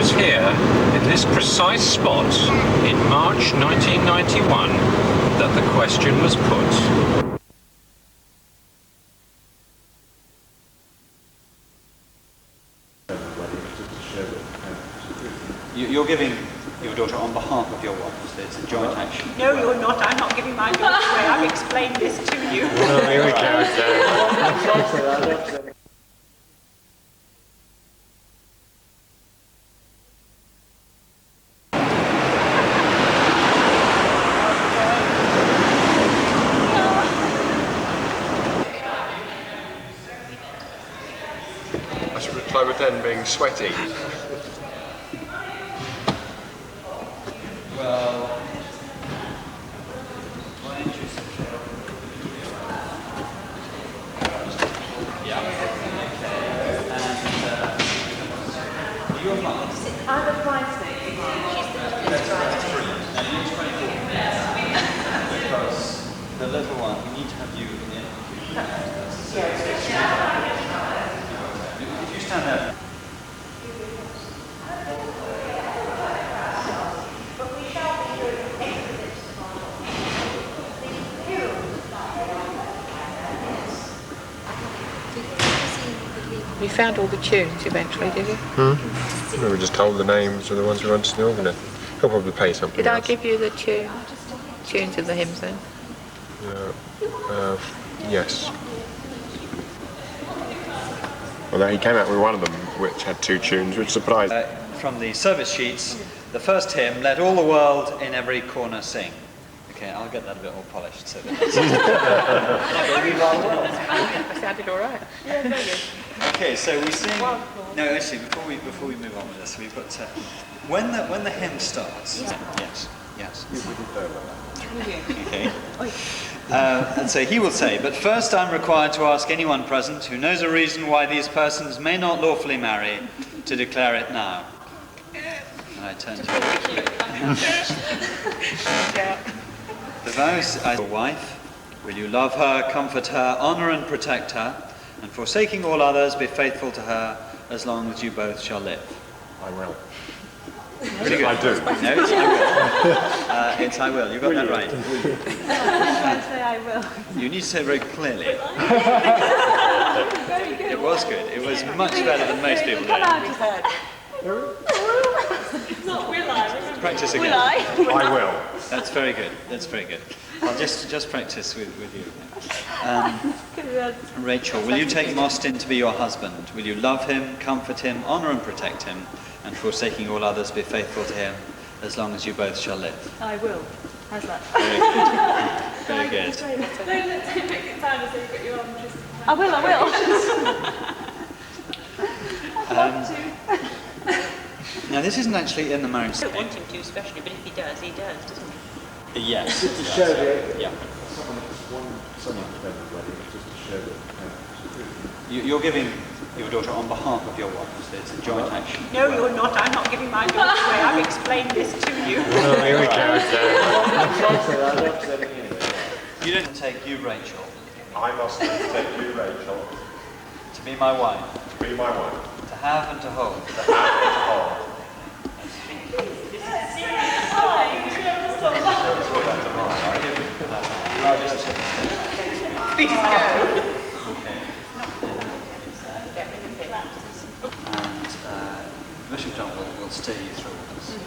was here, in this precise spot, in March 1991, that the question was put. You're giving your daughter on behalf of your wife, so it's a joint action. No, you're not. I'm not giving my daughter away. I've explained this to you. No, here we go. I should reply with then being sweaty. Well, why don't you sit there? Yeah. Okay. And you're fine. I'm the bridesmaid. She's the bridesmaid. And you're 24. Because the little one, we need to have you in. If you stand there. You found all the tunes eventually, did you? We were just told the names of the ones who went to the organ. He'll probably pay something. Did I else. give you the tunes of the hymns then? Yes. Although he came out with one of them which had two tunes, which surprised me. From the service sheets, the first hymn, Let All the World in Every Corner Sing. Okay, I'll get that a bit more polished. So that I sounded all right. Yeah, very good. okay, so we sing. No, actually, before we move on with this, we've got to, when the hymn starts. Yes. Okay. And so he will say, but first I'm required to ask anyone present who knows a reason why these persons may not lawfully marry to declare it now. And I turn to the vows as your wife, will you love her, comfort her, honour and protect her, and forsaking all others, be faithful to her as long as you both shall live? I will. Pretty good. I do. No, it's I will. It's I will. You got that right. I say I will. You need to say it very clearly. Very good. It was good. It was much better than most people Come did. out his head. It's not will I. Practice again. Will I? I will. That's very good. That's very good. I'll just practice with you. Rachel, will you take Mostyn to be your husband? Will you love him, comfort him, honour and protect him, and forsaking all others, be faithful to him as long as you both shall live? I will. How's that? Very good. Don't make it sound as though you've got your arm just... I will. I want to. Now, this isn't actually in the marriage I don't want him to especially, but if he does, doesn't he? Yes. Just to show that. Yeah. Someone just to show that. You're giving your daughter on behalf of your wife, so it's a joint action. No, you're not. I'm not giving my daughter away. I've explained this to you. No, here we go. You don't take you, Rachel, I must take you, Rachel, to be my wife, to be my wife, to have and to hold. to have and to hold. Please go. And Bishop John will steer you through this.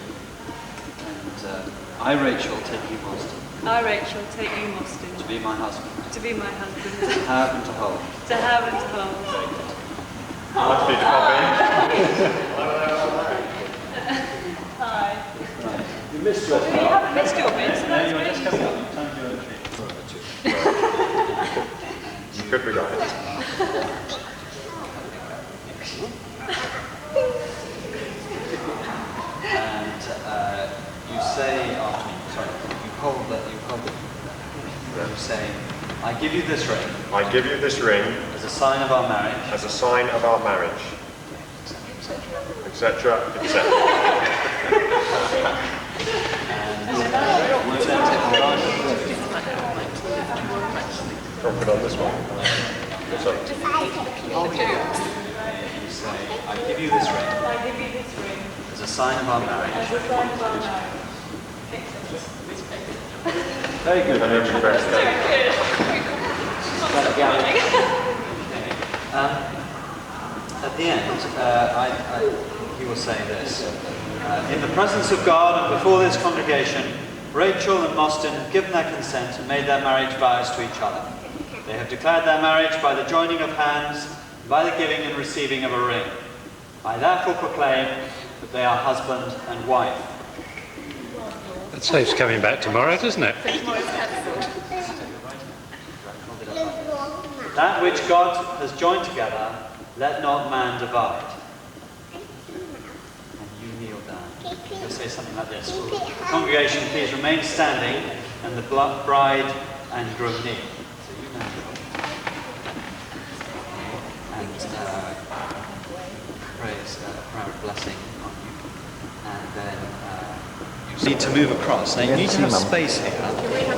And I, Rachel, take you, Mostyn, I, Rachel, take you, Mostyn, to be my husband, to be my husband, to have and to hold. to have and to hold. Must be to copy. Hi. You missed your You haven't missed your bit, so No, that's you're really just coming up. You've time to do it. You could be right. And you say after me, sorry, you hold the you say, I give you this ring I give you this ring as a sign of our marriage, as a sign of our marriage, etc., etc. and you then take the line. Drop it on this one. Sorry. You say, I give you this ring I give you this ring as a sign of our marriage. As a sign of our marriage. Very good. I'm impressed. At the end, he will say this. In the presence of God and before this congregation, Rachel and Mostyn have given their consent and made their marriage vows to each other. They have declared their marriage by the joining of hands, by the giving and receiving of a ring. I therefore proclaim that they are husband and wife. That saves coming back tomorrow, doesn't it? That which God has joined together, let not man divide. And you kneel down. You'll say something like this. Will the congregation please remain standing, and the bride and groom kneel. So you now kneel. And praise a prayer of blessing on you. And then you need to move across. Now you need to have space here.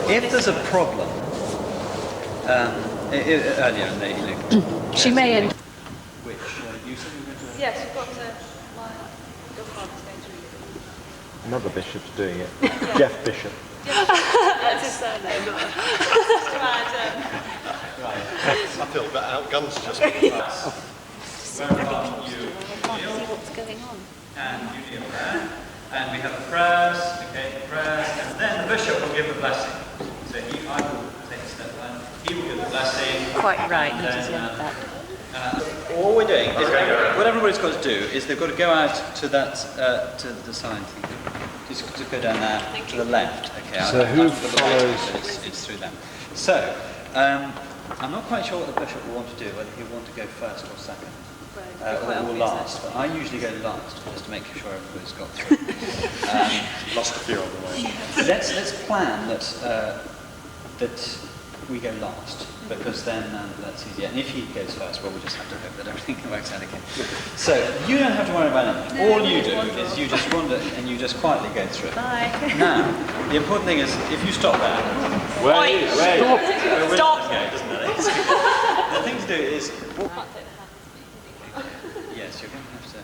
If there's a problem, earlier in the She may end. which you said you were going to... Yes, you've got your father's going to read it. Another bishop's doing it. Jeff Bishop. That's his surname. Right. I feel a bit outgunned just Where are you? What's going on? And you kneel there. And we have the prayers, okay, prayers, and then the bishop will give the blessing. So I will take a step there. He will give the blessing. Quite right, he And does then, love that. all we're doing is what everybody's got to do is they've got to go out to that to the sign thing. Just go down there to the left. Okay. So who I've got the right, follows- but it's through them. So I'm not quite sure what the bishop will want to do, whether he'll want to go first or second. Or last, but I usually go last just to make sure everybody's got through. Lost a few on the way. Let's plan that we go last, because then that's easier. And if he goes first, well, we'll just have to hope that everything works out okay. So you don't have to worry about anything. All you do is you just wander and you just quietly go through. Bye. Now, the important thing is if you stop there. Stop. Okay, it doesn't matter. The thing to do is. Yes, you're going to have to.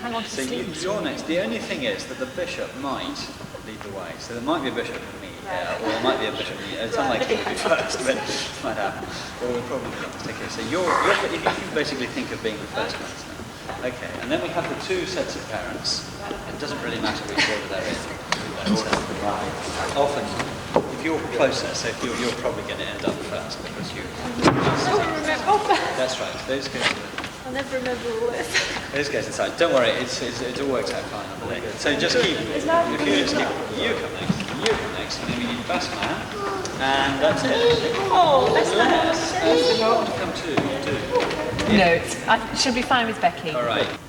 Hang on to So sleep. you're next. The only thing is that the bishop might lead the way. So there might be a bishop and me here, or there might be a bishop and you. It's unlikely to be first, but it might happen. Or we'll probably not. Okay, so if you basically think of being the first person. Okay, and then we have the two sets of parents. It doesn't really matter which order they're in. Often, if you're closer, so if you're probably going to end up first because you. That's right. Those go to the. I'll never remember all this. Those goes inside. Don't worry, it all works out fine on the day. So just keep. If you just keep. You come next, and then we need the best man, and that's it. Oh, that's Unless you want to come too, you do. No, it should be fine with Becky. All right.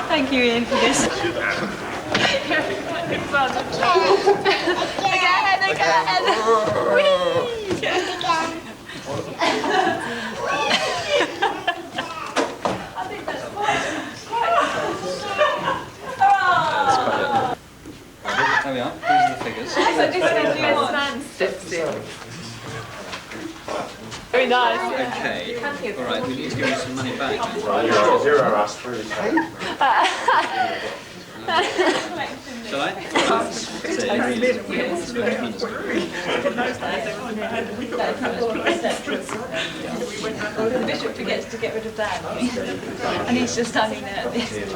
Thank you, Ian, for this. There we are. These are the figures. So this is where the man steps in. Very nice. Okay. All right, we need to give you some money back. Shall I? The bishop forgets to get rid of Dan. And he's just standing there at this. Yes.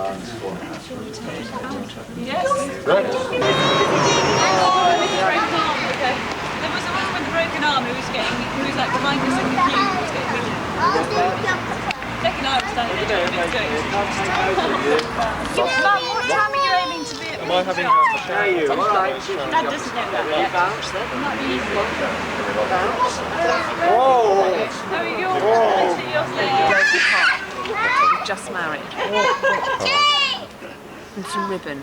There was a one with a broken arm who was like behind us and confused. Second I was standing there doing it. Mum, what time are you aiming to be at? Am I having a show you? Dad doesn't know that yet. Might be easy. Whoa! Oh, you're Just married. And some ribbon.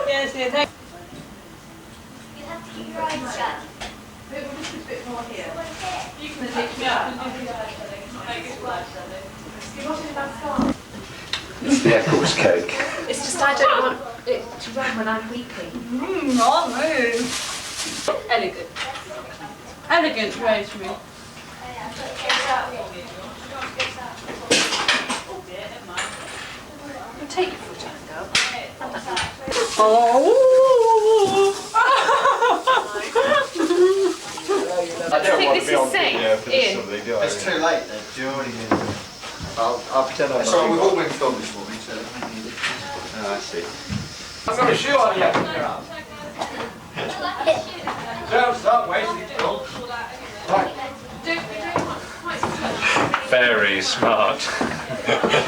Yes, yes. You have to keep your eyes shut. You can take me up and do It's the Eccles cake. It's just I don't want it to run when I'm weeping. Elegant. Elegant, Rosemary. Take your foot out, girl. I don't think want this to be is on safe, video for Ian. this sort of thing, do I? It's too late then. Do you already need it? I'll pretend I'm Sorry, we've all been filmed this morning, so I don't need it. Oh, I see. I've got a shoe on you. Don't stop wasting it. Very smart.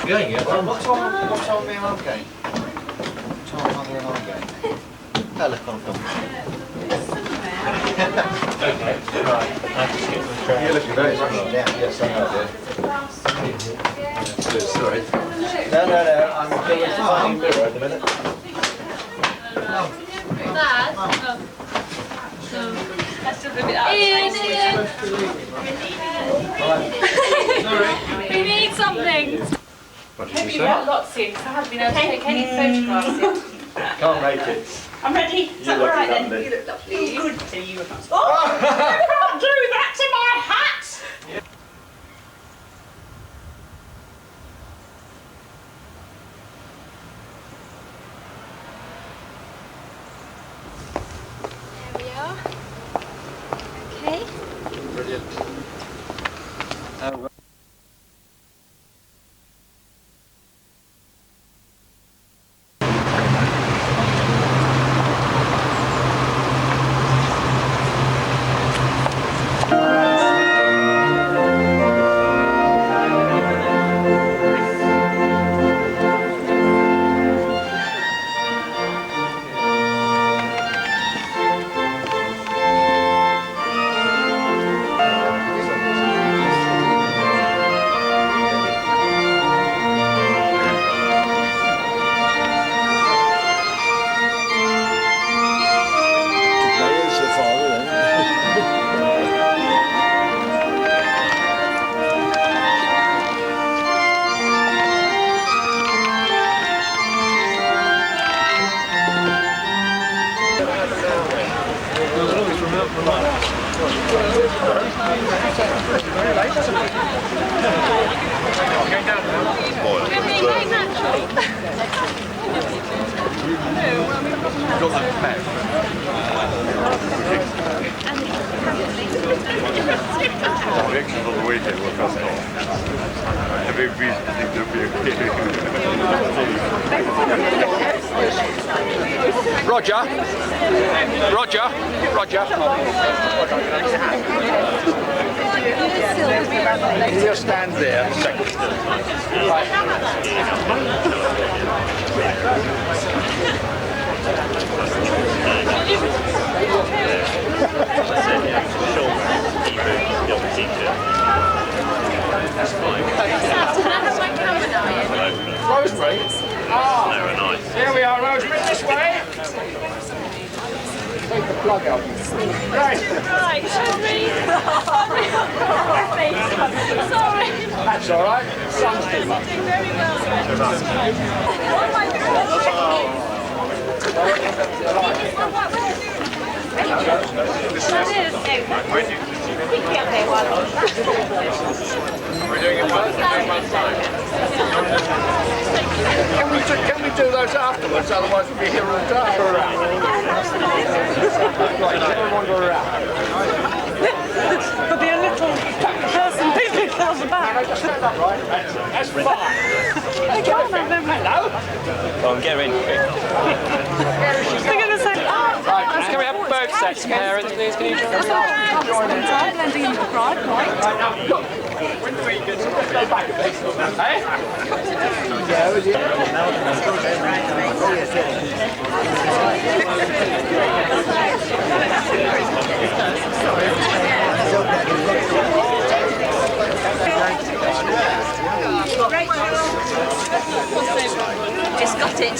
going yet. What time me and I'm going? What time Mother and I going? That look on film. Okay, right. You're looking very rushing down. Yes, I know, dear. Sorry. No. I'm doing a tiny mirror at the minute. That's a bit out. We need something. What did you You say? got lots in, so I haven't been able to take any photographs in. Can't make it. I'm ready. Is that all right then? lovely. You look lovely. Oh, good. See you. Oh, you can't do that to my hat. There we are. Okay. Brilliant. Reactions on the weekend were first off. Every reason to think there'll be a Roger. You just stand there a second. That's fine. Rosemary? Ah, They're nice. here we are, Rosemary, this way. Take the plug out. Right. Right, sorry. Sorry. That's all right. Sun's too much. Doing very well. Oh my God. We're doing it in 1 month's time. Can we do those afterwards? Otherwise we'll be here all day. There'll be a little person peeping across the back. That's fine. I can't have them. Hello. Go on, get her in quick. They're going to say, Can we have both sets, parents, please? Can you join in? blending into the crowd, right? When do we get to go back a bit? Hey? Just got it.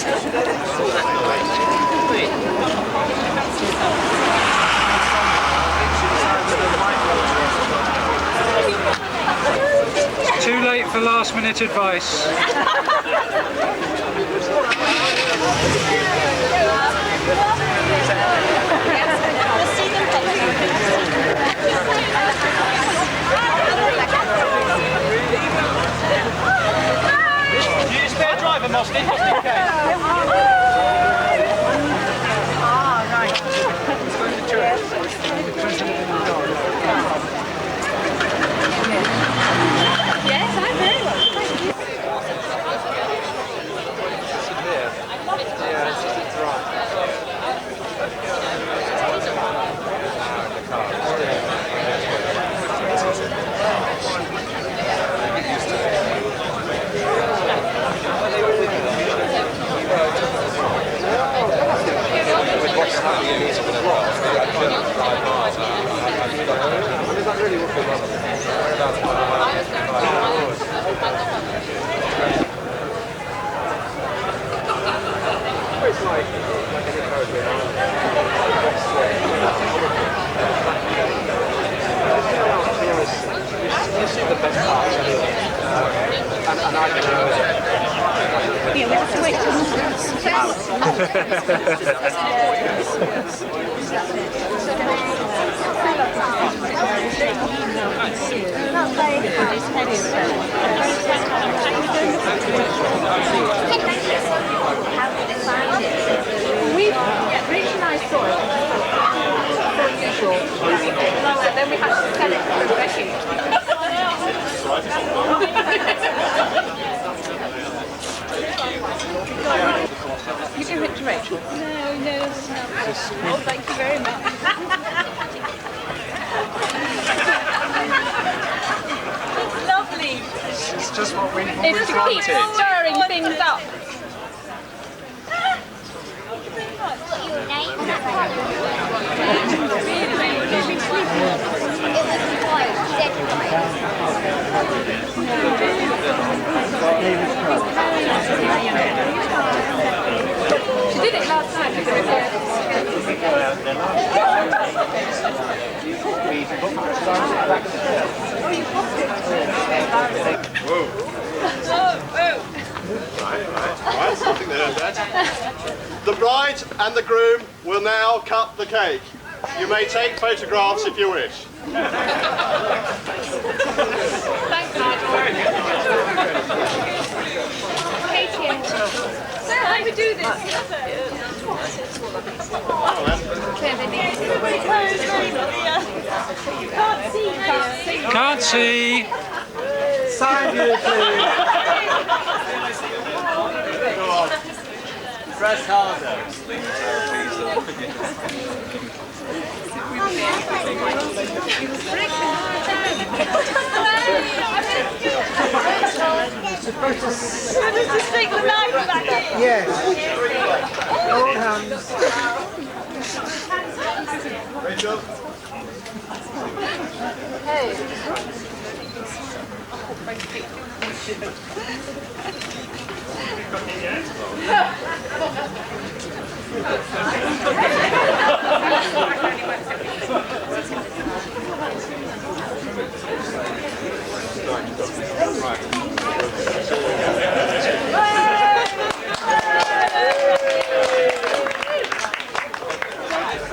Too late for last minute advice. You spare driver, Mostyn? Yes, I will. Thank you. Yeah, we have to wait till we really nice soil. Then we have to sell it for Becky. You give it to Rachel? No, it's not. Oh, thank you very much. It's lovely. It's just what we It's to keep stirring things up. What your name? It was quiet. Dead She did it last time. Right, I think they heard that. The bride and the groom will now cut the cake. You may take photographs if you wish. Thanks, Nigel. Katie, so how do we do this? Can't see. Sign you please. Go on. Press harder. Just take the knife back in. Yes. All hands. Rachel? Hey.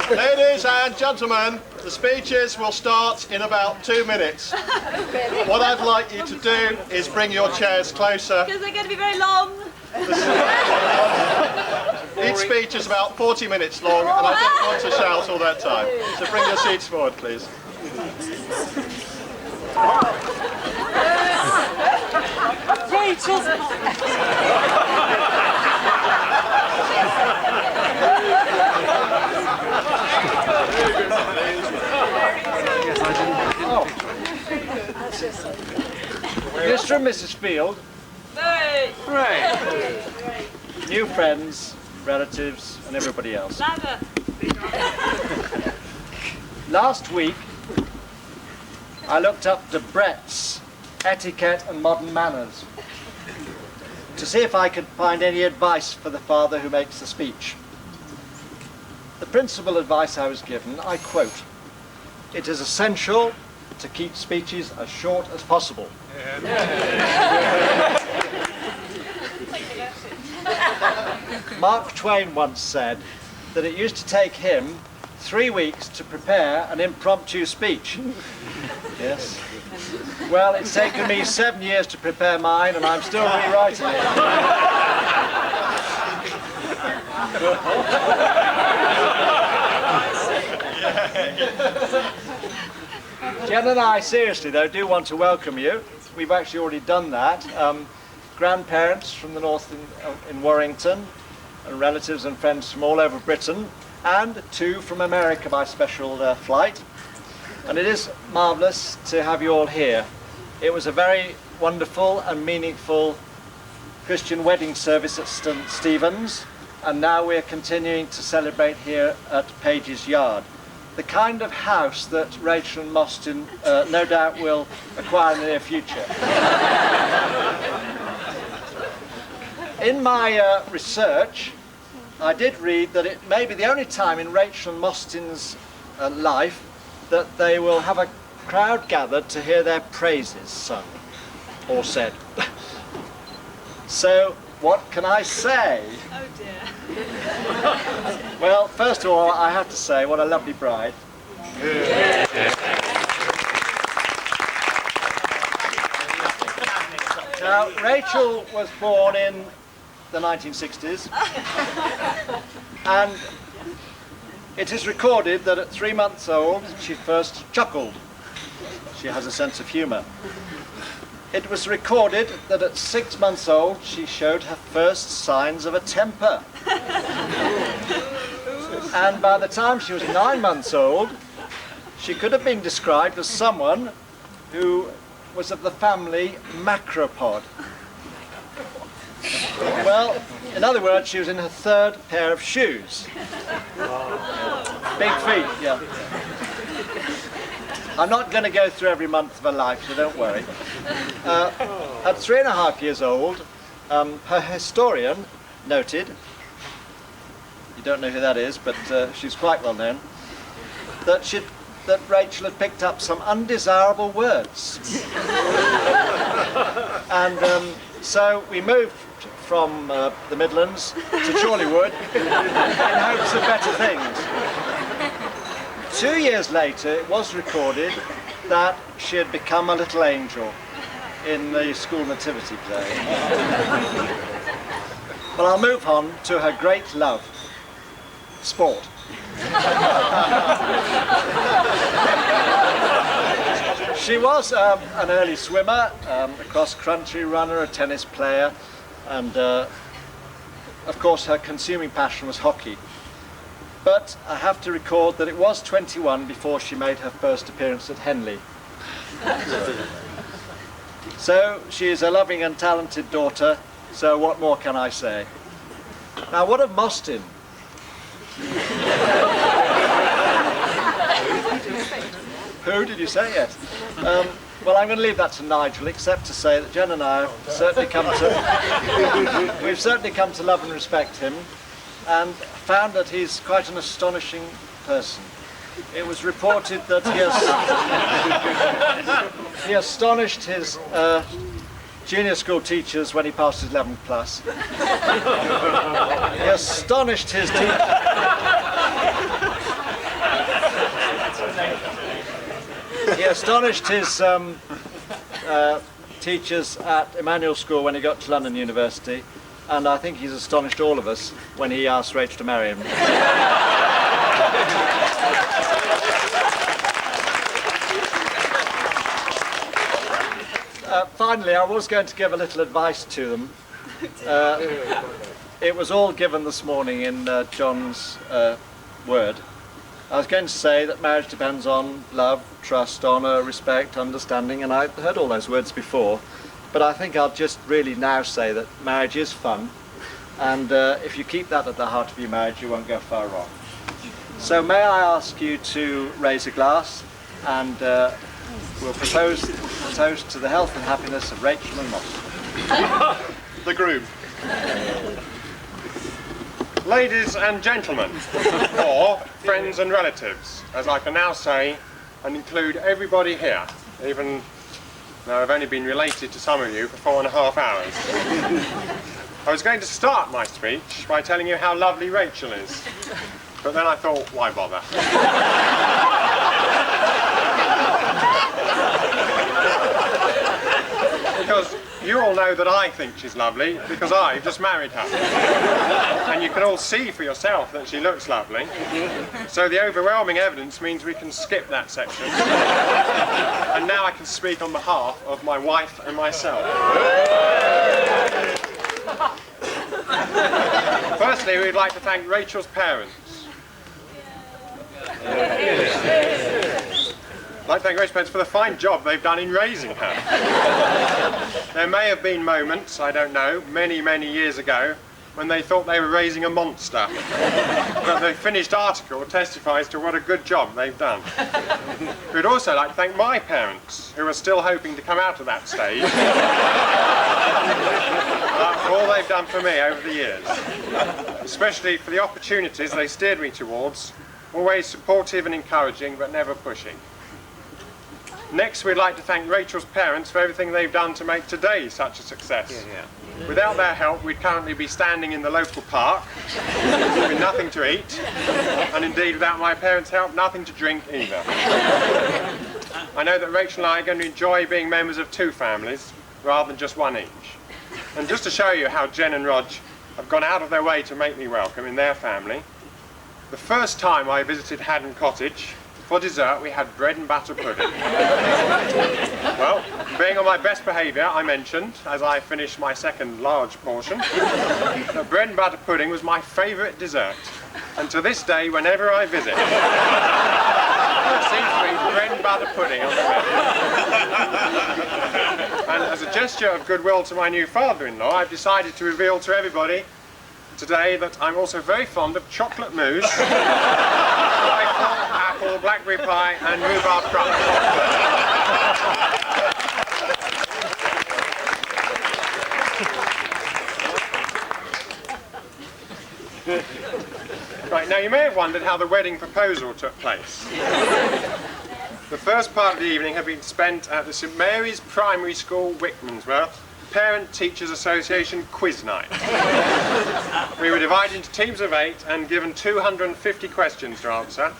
Ladies and gentlemen, the speeches will start in about 2 minutes. What I'd like you to do is bring your chairs closer. Because they're going to be very long. Each speech is about 40 minutes long, and I don't want to shout all that time. So bring your seats forward, please. Mr. and Mrs. Field. Right. New friends, relatives, and everybody else. Ladder. Last week, I looked up Debrett's Etiquette and Modern Manners to see if I could find any advice for the father who makes the speech. The principal advice I was given, I quote, "It is essential to keep speeches as short as possible." Mark Twain once said that it used to take him 3 weeks to prepare an impromptu speech. Yes. Well, it's taken me 7 years to prepare mine, and I'm still rewriting it. Jen and I, seriously though, do want to welcome you. We've actually already done that. Grandparents from the north in Warrington, and relatives and friends from all over Britain, and 2 from America by special flight. And it is marvellous to have you all here. It was a very wonderful and meaningful Christian wedding service at St. Stephen's, and now we're continuing to celebrate here at Page's Yard. The kind of house that Rachel and Mostyn no doubt will acquire in the near future. In my research, I did read that it may be the only time in Rachel and Mostyn's life that they will have a crowd gathered to hear their praises sung or said. So, what can I say? Oh dear. Well, first of all, I have to say, what a lovely bride. Now, Rachel was born in the 1960s, and it is recorded that at 3 months old she first chuckled. She has a sense of humour. It was recorded that at 6 months old she showed her first signs of a temper. And by the time she was 9 months old, she could have been described as someone who was of the family macropod. Well, in other words, she was in her 3rd pair of shoes. Big feet, yeah. I'm not going to go through every month of her life, so don't worry. At 3.5 years old, her historian noted, you don't know who that is, but she's quite well known, that Rachel had picked up some undesirable words. And so we moved from the Midlands to Chorleywood in hopes of better things. 2 years later, it was recorded that she had become a little angel in the school nativity play. But I'll move on to her great love, sport. She was an early swimmer, a cross-country runner, a tennis player, and of course her consuming passion was hockey. But I have to record that it was 21 before she made her first appearance at Henley. So she is a loving and talented daughter, so what more can I say? Now, what of Mostyn? Who did you say? Yes. Well, I'm going to leave that to Nigel, except to say that Jen and I have certainly we've certainly come to love and respect him, and found that he's quite an astonishing person. It was reported that he astonished his junior school teachers when he passed his 11th plus. He astonished his teachers at Emmanuel School when he got to London University, and I think he's astonished all of us when he asked Rachel to marry him. Finally, I was going to give a little advice to them. It was all given this morning in John's word. I was going to say that marriage depends on love, trust, honour, respect, understanding, and I've heard all those words before, but I think I'll just really now say that marriage is fun, and if you keep that at the heart of your marriage, you won't go far wrong. So may I ask you to raise a glass, and we'll propose a toast to the health and happiness of Rachel and Mostyn. The groom. Ladies and gentlemen, or friends and relatives, as I can now say, and include everybody here, even though I've only been related to some of you for 4.5 hours. I was going to start my speech by telling you how lovely Rachel is, but then I thought, why bother? Because you all know that I think she's lovely, because I've just married her. And you can all see for yourself that she looks lovely. So the overwhelming evidence means we can skip that section. And now I can speak on behalf of my wife and myself. Firstly, we'd like to thank Rachel's parents. I'd like to thank Rachel's parents for the fine job they've done in raising her. There may have been moments, I don't know, many, many years ago, when they thought they were raising a monster. But the finished article testifies to what a good job they've done. We'd also like to thank my parents, who are still hoping to come out of that stage, for all they've done for me over the years, especially for the opportunities they steered me towards, always supportive and encouraging, but never pushing. Next, we'd like to thank Rachel's parents for everything they've done to make today such a success. Without their help, we'd currently be standing in the local park with nothing to eat, and indeed, without my parents' help, nothing to drink either. I know that Rachel and I are going to enjoy being members of 2 families, rather than just one each. And just to show you how Jen and Rog have gone out of their way to make me welcome in their family, the first time I visited Haddon Cottage, for dessert, we had bread and butter pudding. Well, being on my best behaviour, I mentioned, as I finished my second large portion, that bread and butter pudding was my favourite dessert. And to this day, whenever I visit, there seems to be bread and butter pudding on the menu. And as a gesture of goodwill to my new father-in-law, I've decided to reveal to everybody today that I'm also very fond of chocolate mousse, apple, blackberry pie and rhubarb crumble. Right, now you may have wondered how the wedding proposal took place. The first part of the evening had been spent at the St Mary's Primary School, Wickmansworth, Parent Teachers Association quiz night. We were divided into teams of 8 and given 250 questions to answer,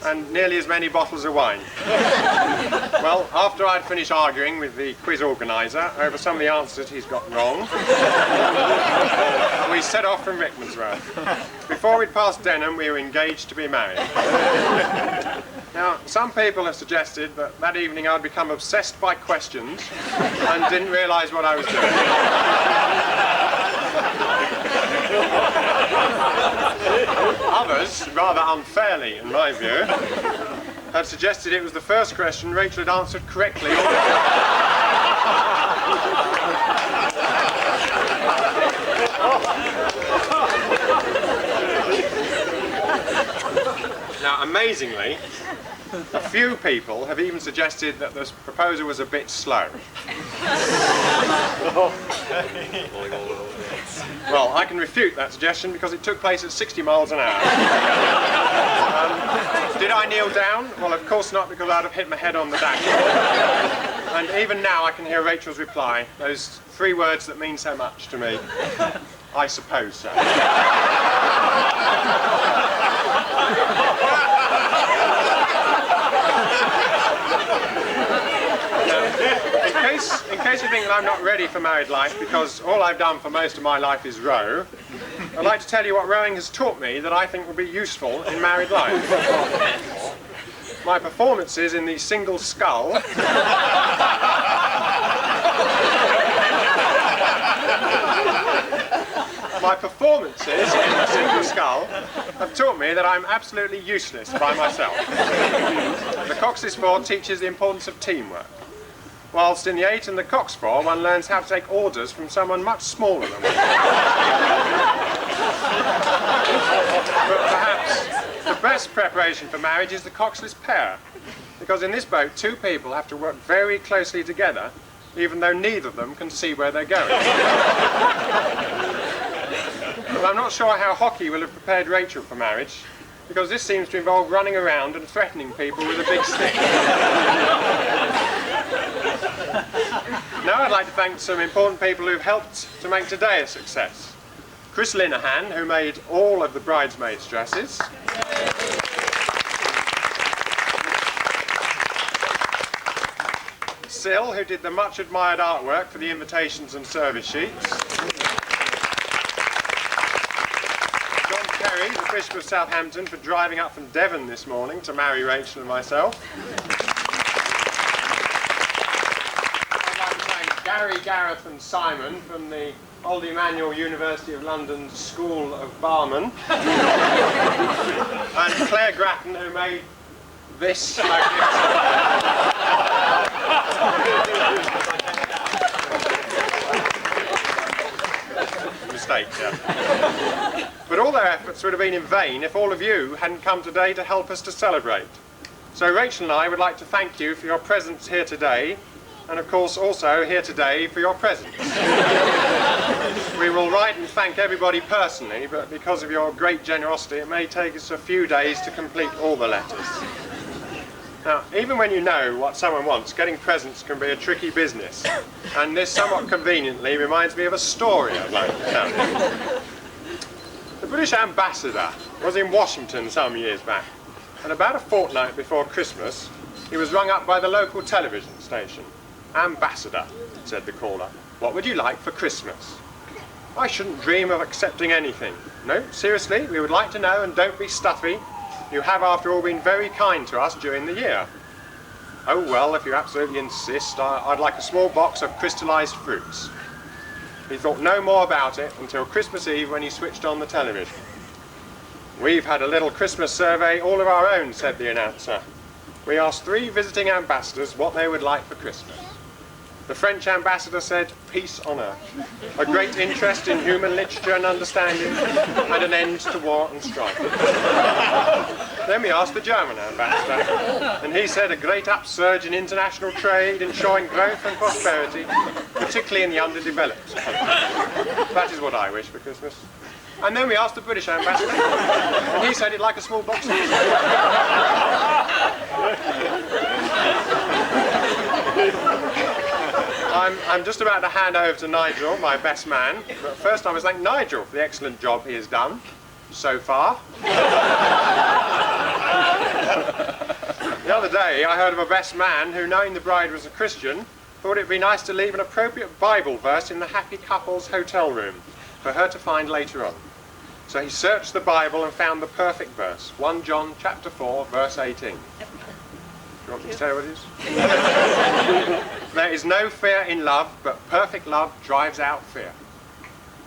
and nearly as many bottles of wine. Well, after I'd finished arguing with the quiz organiser over some of the answers he's got wrong, we set off from Wickmansworth. Before we'd passed Denham, we were engaged to be married. Now, some people have suggested that that evening I'd become obsessed by questions and didn't realise what I was doing. Others, rather unfairly in my view, had suggested it was the first question Rachel had answered correctly. Now, amazingly, A few people have even suggested that this proposal was a bit slow. Well, I can refute that suggestion because it took place at 60 miles an hour. Did I kneel down? Well, of course not, because I'd have hit my head on the dashboard. And even now I can hear Rachel's reply, those 3 words that mean so much to me. I suppose so. In case you think that I'm not ready for married life because all I've done for most of my life is row, I'd like to tell you what rowing has taught me that I think will be useful in married life. My performances in the single scull have taught me that I'm absolutely useless by myself. The Cox's 4 teaches the importance of teamwork, whilst in the 8 and the Cox 4 one learns how to take orders from someone much smaller than one. But perhaps the best preparation for marriage is the coxless pair, because in this boat 2 people have to work very closely together, even though neither of them can see where they're going. But I'm not sure how hockey will have prepared Rachel for marriage, because this seems to involve running around and threatening people with a big stick. Now I'd like to thank some important people who've helped to make today a success. Chris Linehan, who made all of the bridesmaids' dresses. Sil, who did the much admired artwork for the invitations and service sheets. John Perry, the Bishop of Southampton, for driving up from Devon this morning to marry Rachel and myself. I'd like to thank Gary, Gareth and Simon from the Old Emmanuel University of London's School of Barman. And Claire Grattan, who made this mistake, yeah. But all their efforts would have been in vain if all of you hadn't come today to help us to celebrate. So Rachel and I would like to thank you for your presence here today, and of course also here today for your presence. We will write and thank everybody personally, but because of your great generosity it may take us a few days to complete all the letters. Now, even when you know what someone wants, getting presents can be a tricky business. And this somewhat conveniently reminds me of a story I'd like to tell you. The British ambassador was in Washington some years back, and about a fortnight before Christmas, he was rung up by the local television station. "Ambassador," said the caller, "what would you like for Christmas?" "I shouldn't dream of accepting anything." "No, seriously, we would like to know, and don't be stuffy. You have, after all, been very kind to us during the year." "Oh, well, if you absolutely insist, I'd like a small box of crystallised fruits." He thought no more about it until Christmas Eve when he switched on the television. "We've had a little Christmas survey all of our own," said the announcer. "We asked 3 visiting ambassadors what they would like for Christmas. The French ambassador said, peace on earth, a great interest in human literature and understanding, and an end to war and strife. Then we asked the German ambassador, and he said a great upsurge in international trade, ensuring growth and prosperity, particularly in the underdeveloped countries. That is what I wish for Christmas. And then we asked the British ambassador, and he said he'd like a small box of I'm just about to hand over to Nigel, my best man, but first I must thank Nigel for the excellent job he has done so far. The other day I heard of a best man who, knowing the bride was a Christian, thought it'd be nice to leave an appropriate Bible verse in the happy couple's hotel room for her to find later on. So he searched the Bible and found the perfect verse, 1 John chapter 4, verse 18. You want me to tell you what it is? "There is no fear in love, but perfect love drives out fear."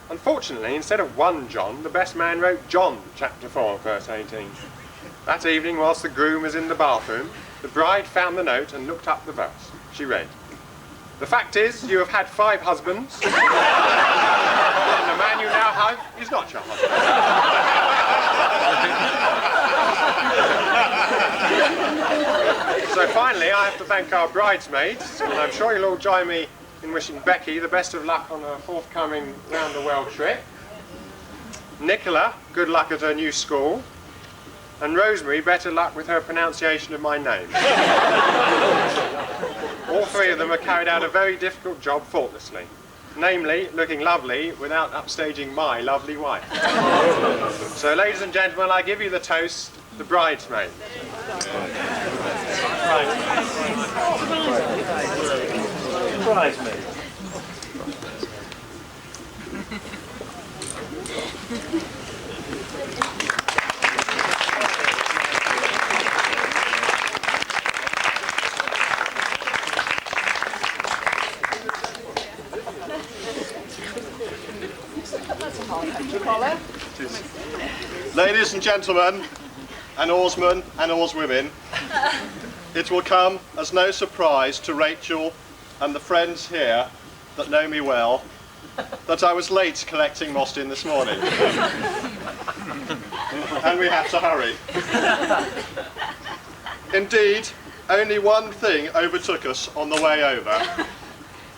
Unfortunately, instead of 1 John, the best man wrote John chapter 4, verse 18. That evening, whilst the groom was in the bathroom, the bride found the note and looked up the verse. She read, "The fact is, you have had 5 husbands, and the man you now have is not your husband." So finally, I have to thank our bridesmaids, and I'm sure you'll all join me in wishing Becky the best of luck on her forthcoming round the world trip. Nicola, good luck at her new school. And Rosemary, better luck with her pronunciation of my name. All three of them have carried out a very difficult job faultlessly. Namely, looking lovely without upstaging my lovely wife. So, ladies and gentlemen, I give you the toast, the bridesmaid. Bridesmaid. Ladies and gentlemen, and oarsmen and oarswomen, it will come as no surprise to Rachel and the friends here that know me well that I was late collecting Mostyn this morning. And we had to hurry. Indeed, only one thing overtook us on the way over.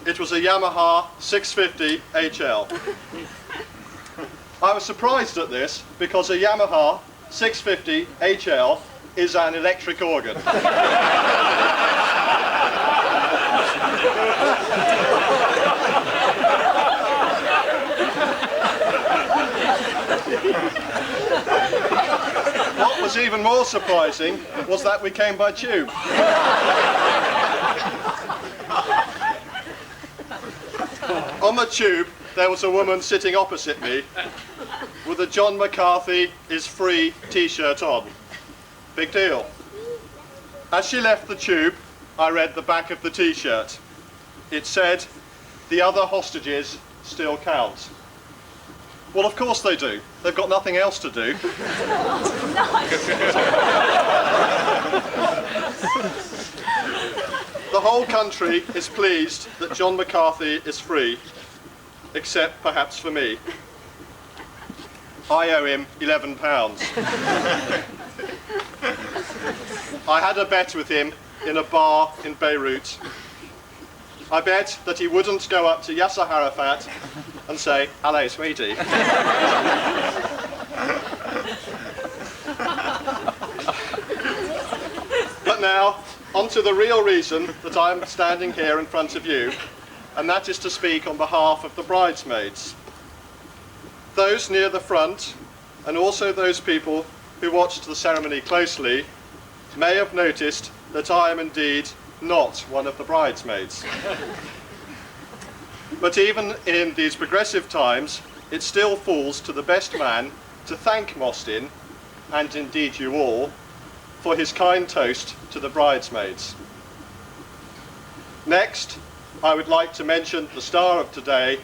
It was a Yamaha 650 HL. I was surprised at this because a Yamaha 650 HL is an electric organ. What was even more surprising was that we came by tube. On the tube, there was a woman sitting opposite me with a John McCarthy is free t-shirt on. Big deal. As she left the tube, I read the back of the t-shirt. It said, "The other hostages still count." Well, of course they do. They've got nothing else to do. The whole country is pleased that John McCarthy is free, except perhaps for me. I owe him £11. I had a bet with him in a bar in Beirut. I bet that he wouldn't go up to Yasser Arafat and say, "Hello, sweetie." But now, on to the real reason that I'm standing here in front of you, and that is to speak on behalf of the bridesmaids. Those near the front, and also those people who watched the ceremony closely, may have noticed that I am indeed not one of the bridesmaids. But even in these progressive times, it still falls to the best man to thank Mostyn, and indeed you all, for his kind toast to the bridesmaids. Next, I would like to mention the star of today,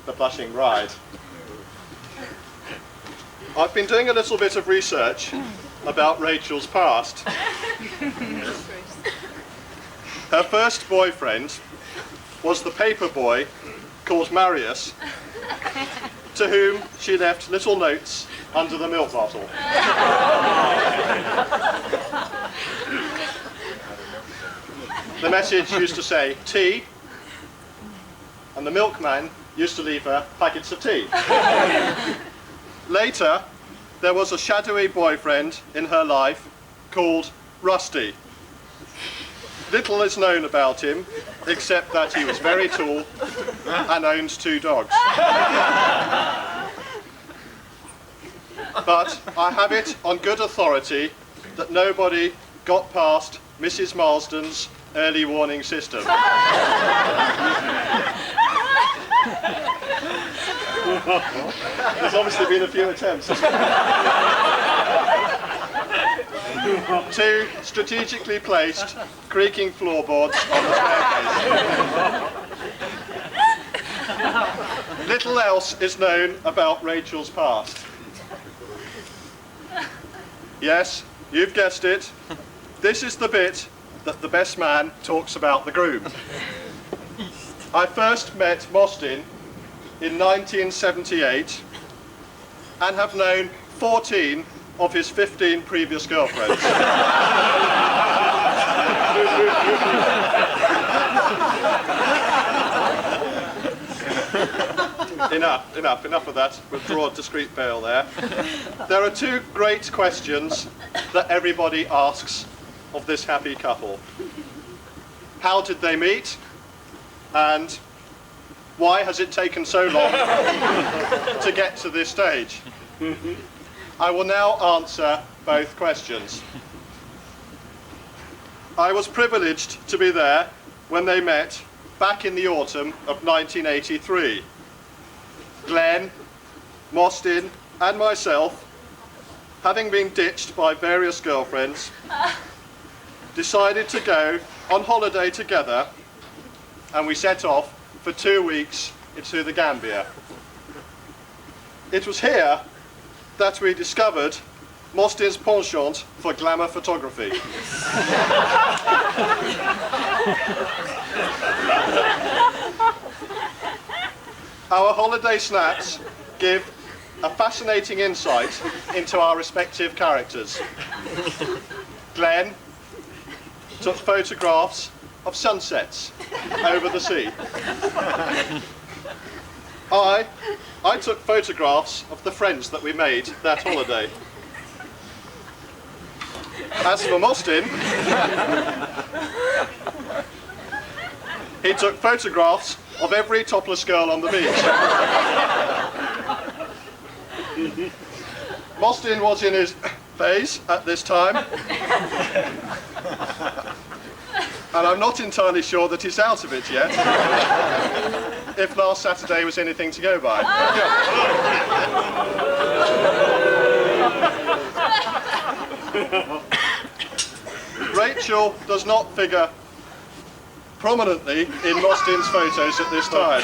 the blushing bride. I've been doing a little bit of research about Rachel's past. Her first boyfriend was the paper boy called Marius, to whom she left little notes under the milk bottle. The message used to say tea, and the milkman used to leave her packets of tea. Later, there was a shadowy boyfriend in her life called Rusty. Little is known about him, except that he was very tall and owned 2 dogs. But I have it on good authority that nobody got past Mrs. Marsden's early warning system. There's obviously been a few attempts. 2 strategically placed creaking floorboards on the staircase. Little else is known about Rachel's past. Yes, you've guessed it. This is the bit that the best man talks about the groom. I first met Mostyn in 1978 and have known 14 of his 15 previous girlfriends. Enough of that. We'll draw a discreet veil there. There are two great questions that everybody asks of this happy couple. How did they meet? And why has it taken so long to get to this stage? I will now answer both questions. I was privileged to be there when they met back in the autumn of 1983. Glenn, Mostyn and myself, having been ditched by various girlfriends, decided to go on holiday together, and we set off for 2 weeks into the Gambia. It was here that we discovered Mostyn's penchant for glamour photography. Our holiday snaps give a fascinating insight into our respective characters. Glenn took photographs of sunsets over the sea. I took photographs of the friends that we made that holiday. As for Mostyn, he took photographs of every topless girl on the beach. Mostyn was in his phase at this time, and I'm not entirely sure that he's out of it yet, if last Saturday was anything to go by. Rachel does not figure prominently in Mostyn's photos at this time.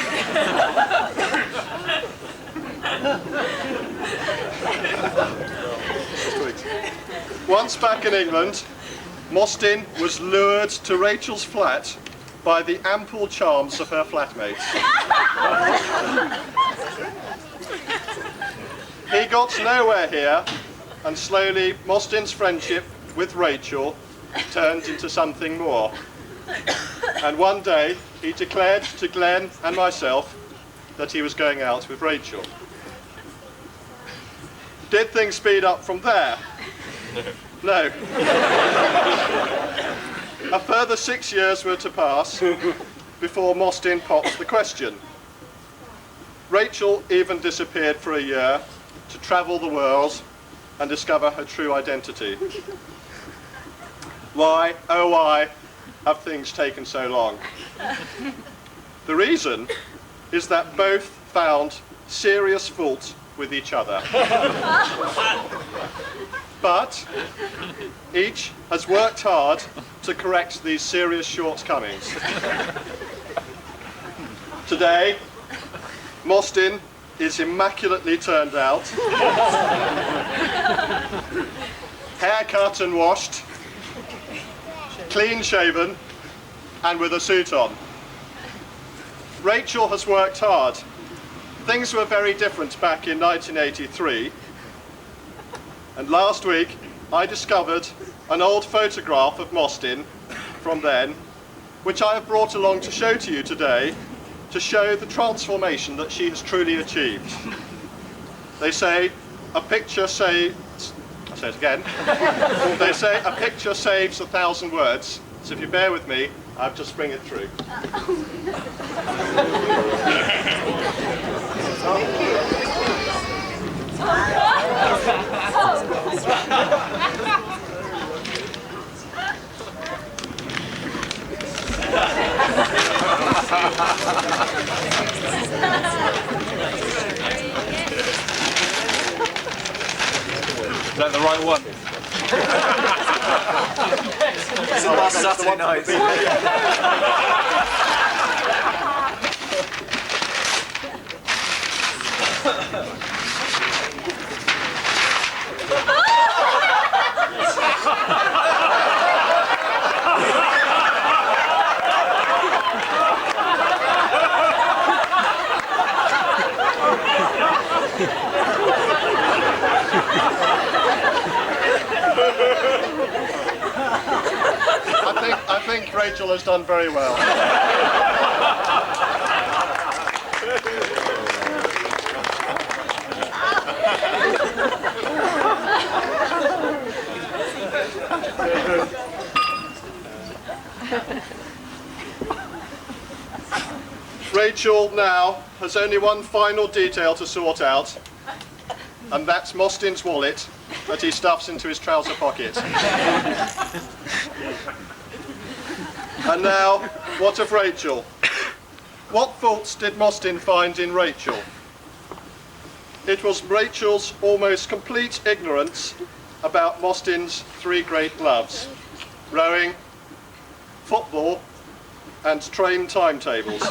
Once back in England, Mostyn was lured to Rachel's flat by the ample charms of her flatmates. He got nowhere here, and slowly Mostyn's friendship with Rachel turned into something more. And one day he declared to Glenn and myself that he was going out with Rachel. Did things speed up from there? No. A further 6 years were to pass before Mostyn popped the question. Rachel even disappeared for a year to travel the world and discover her true identity. Why, oh why, have things taken so long? The reason is that both found serious fault with each other. But each has worked hard to correct these serious shortcomings. Today, Mostyn is immaculately turned out, haircut and washed, clean shaven, and with a suit on. Rachel has worked hard. Things were very different back in 1983, and last week I discovered an old photograph of Mostyn from then, which I have brought along to show to you today, to show the transformation that she has truly achieved. They say a picture saves, I'll say it again, they say a picture saves 1,000 words, so if you bear with me, I'll just bring it through. Is that the right one? It's the last Saturday night. Rachel has done very well. Rachel now has only one final detail to sort out, and that's Mostyn's wallet that he stuffs into his trouser pocket. And now, what of Rachel? What faults did Mostyn find in Rachel? It was Rachel's almost complete ignorance about Mostyn's three great loves: rowing, football, and train timetables.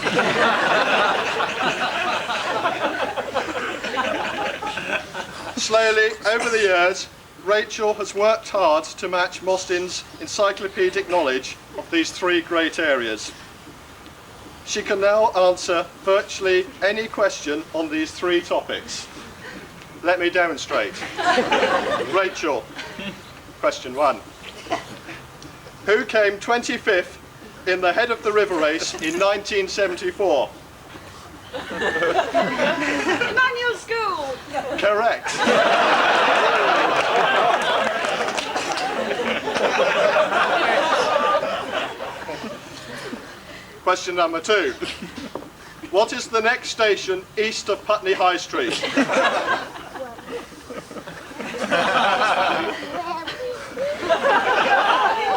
Slowly, over the years, Rachel has worked hard to match Mostyn's encyclopedic knowledge of these three great areas. She can now answer virtually any question on these three topics. Let me demonstrate. Rachel, question 1. Who came 25th in the Head of the River race in 1974? Manual school. Correct. Question number 2. What is the next station east of Putney High Street? He'll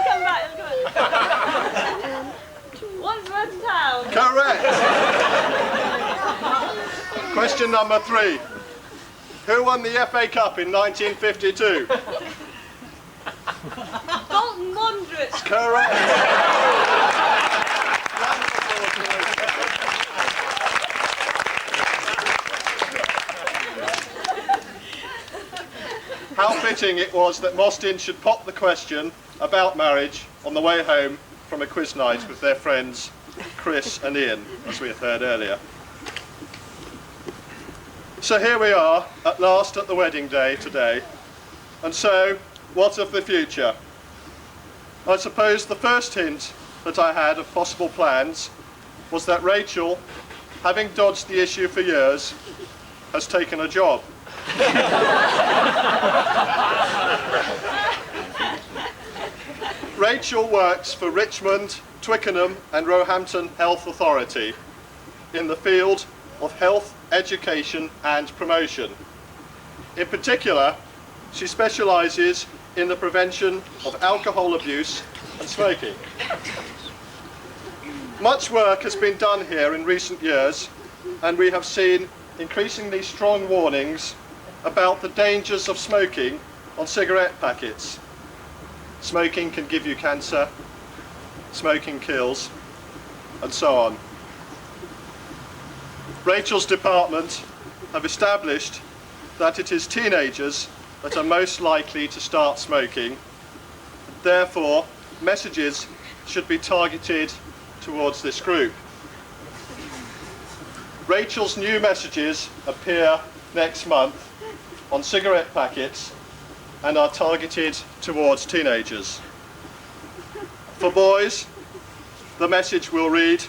come back. Wandsworth Town. Correct. Question number 3. Who won the FA Cup in 1952? Bolton Wanderers. Correct. How fitting it was that Mostyn should pop the question about marriage on the way home from a quiz night with their friends Chris and Ian, as we have heard earlier. So here we are, at last at the wedding day today. And so, what of the future? I suppose the first hint that I had of possible plans was that Rachel, having dodged the issue for years, has taken a job. Rachel works for Richmond, Twickenham and Roehampton Health Authority in the field of health, education and promotion. In particular, she specialises in the prevention of alcohol abuse and smoking. Much work has been done here in recent years, and we have seen increasingly strong warnings about the dangers of smoking on cigarette packets. Smoking can give you cancer, smoking kills, and so on. Rachel's department have established that it is teenagers that are most likely to start smoking. Therefore, messages should be targeted towards this group. Rachel's new messages appear next month on cigarette packets and are targeted towards teenagers. For boys, the message will read,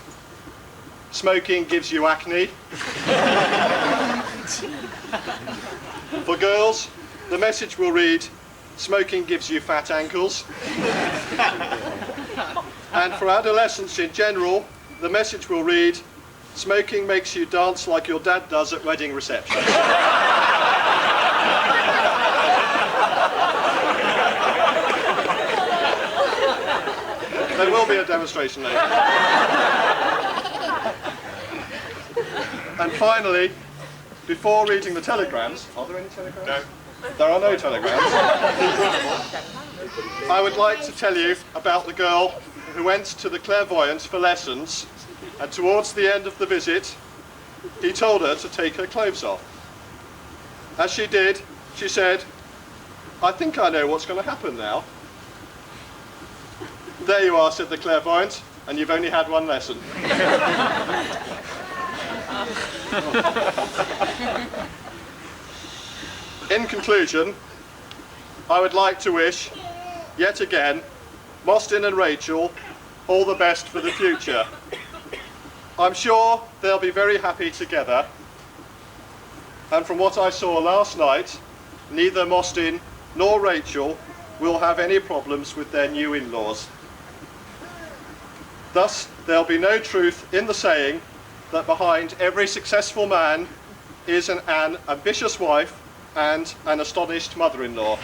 "Smoking gives you acne." For girls, the message will read, "Smoking gives you fat ankles." And for adolescents in general, the message will read, "Smoking makes you dance like your dad does at wedding receptions." There will be a demonstration later. And finally, before reading the telegrams, are there any telegrams? No. There are no telegrams. I would like to tell you about the girl who went to the clairvoyant for lessons, and towards the end of the visit, he told her to take her clothes off. As she did, she said, "I think I know what's going to happen now." "There you are," said the clairvoyant, "and you've only had one lesson." In conclusion, I would like to wish, yet again, Mostyn and Rachel all the best for the future. I'm sure they'll be very happy together. And from what I saw last night, neither Mostyn nor Rachel will have any problems with their new in-laws. Thus, there'll be no truth in the saying that behind every successful man is an ambitious wife and an astonished mother-in-law.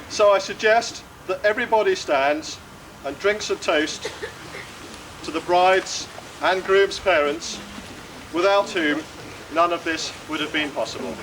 So I suggest that everybody stands and drinks a toast to the bride's and groom's parents, without whom none of this would have been possible.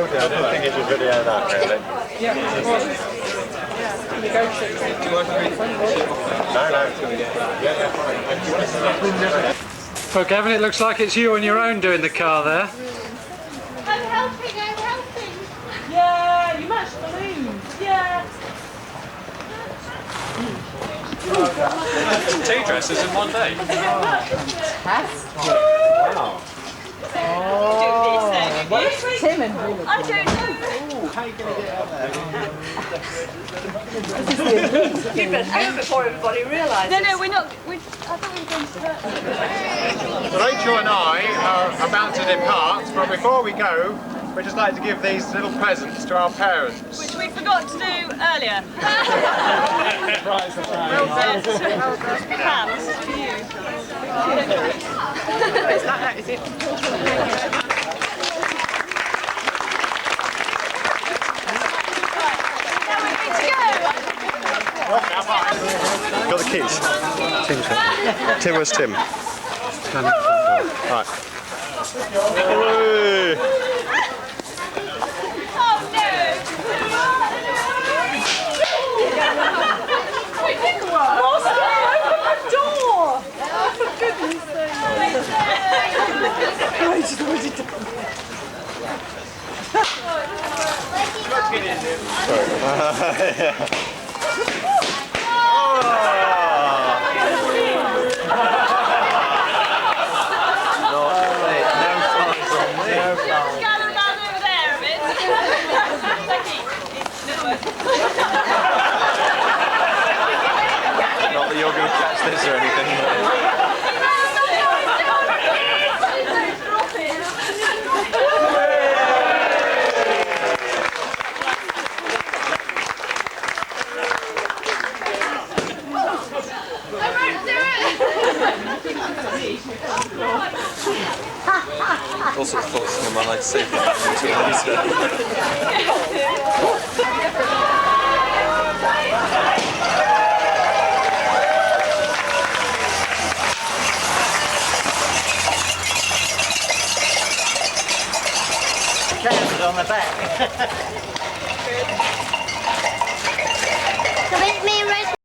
I don't think you should video that, really. Well, Gavin, it looks like it's you on your own doing the car there. I'm helping. Yeah, you matched the balloons. Yeah. Two dresses in one day. Wow. What's Tim and Willie? I don't know. How are you going to get out there? You better go before everybody realises. No, we're not. I thought we were going to hurt. Rachel and I are about to depart, but before we go, we'd just like to give these little presents to our parents. Which we forgot to do earlier. Pam, this is for you. It's like that, is it? Got the keys? Tim's got. Tim, where's Tim? Right. Hooray! Not that you're going to catch this or anything. All sorts of thoughts in my mind, like save that Cameras on the back.